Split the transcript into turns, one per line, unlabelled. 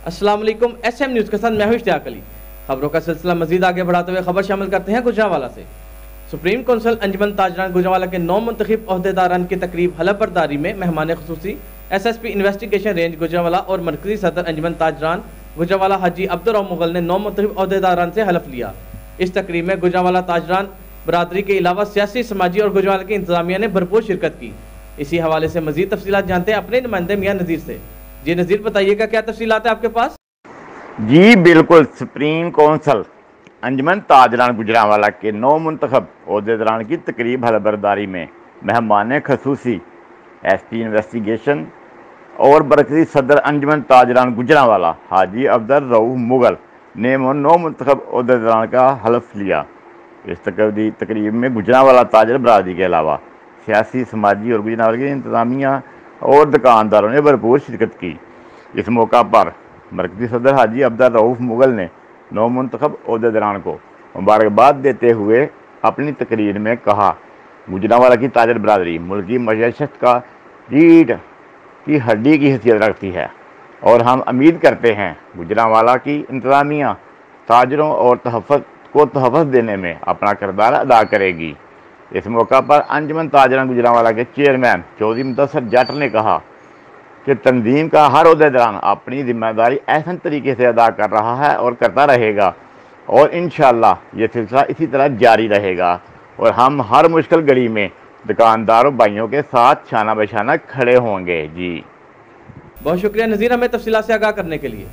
अस्सलाम वालेकुम। SM news के साथ मैं हूं इश्तियाक अली। खबरों का सिलसिला मजीद आगे बढ़ाते हुए खबर शामिल करते हैं गुजरांवाला से। सुप्रीम कौंसिल अंजुमन ताजरान गुजरांवाला के 9 मुंतखब ओहदेदारान की तकरीब हलफ बरदारी में मेहमान खुसूसी SSP इन्वेस्टिगेशन रेंज गुजरांवाला और मरकजी सदर अंजुमन ताजरान गुजरांवाला हाजी अब्दुर्रऊफ मुगल ने 9 मुंतखब ओहदेदारान से हलफ लिया। इस तकरीब में गुजरांवाला ताजरान बरादरी के अलावा सियासी, समाजी और गुजरांवाला की इंतजामिया ने भरपूर शिरकत की। इसी हवाले से मजीद तफसीलात जानते हैं अपने नुमाइंदे मियां नज़ीर से। जी नज़ीर, बताइएगा क्या तफसीलात है आपके पास?
जी बिल्कुल, सुप्रीम कौंसिल अंजुमन ताजरान गुजरांवाला के 9 मुंतखब ओहदेदारान की तकरीब हलफबरदारी में मेहमान खसूसी SP इन्वेस्टिगेशन और मरकजी सदर अंजुमन ताजरान गुजरांवाला हाजी अब्दुर्रऊफ मुगल ने 9 मुंतखब ओहदेदारान का हलफ लिया। इस तकरीब में गुजरांवाला ताजर बरादरी के अलावा सियासी, समाजी और गुजरांवाला की इंतजामिया और दुकानदारों ने भरपूर शिरकत की। इस मौका पर मरकजी सदर हाजी अब्दुर्रऊफ मुगल ने 9 मुंतखब ओहदेदारान को मुबारकबाद देते हुए अपनी तकरीर में कहा, गुजरांवाला की ताजर बरादरी मुल्क की मईशत का रीढ़ की हड्डी की हैसियत रखती है और हम उम्मीद करते हैं गुजरांवाला की इंतजामिया ताजरों और तहफ़्फ़ुज़ देने में अपना किरदार अदा करेगी। इस मौका पर अंजुमन ताजरान गुजरांवाला के चेयरमैन चौधरी मुदस्सिर जट ने कहा कि तंजीम का हर ओहदेदार अपनी जिम्मेदारी एहसन तरीके से अदा कर रहा है और करता रहेगा और इंशाअल्लाह ये सिलसिला इसी तरह जारी रहेगा और हम हर मुश्किल घड़ी में दुकानदारों भाइयों के साथ शाना बशाना खड़े होंगे। जी
बहुत शुक्रिया नज़ीर, हमें तफसीलात से आगाह करने के लिए।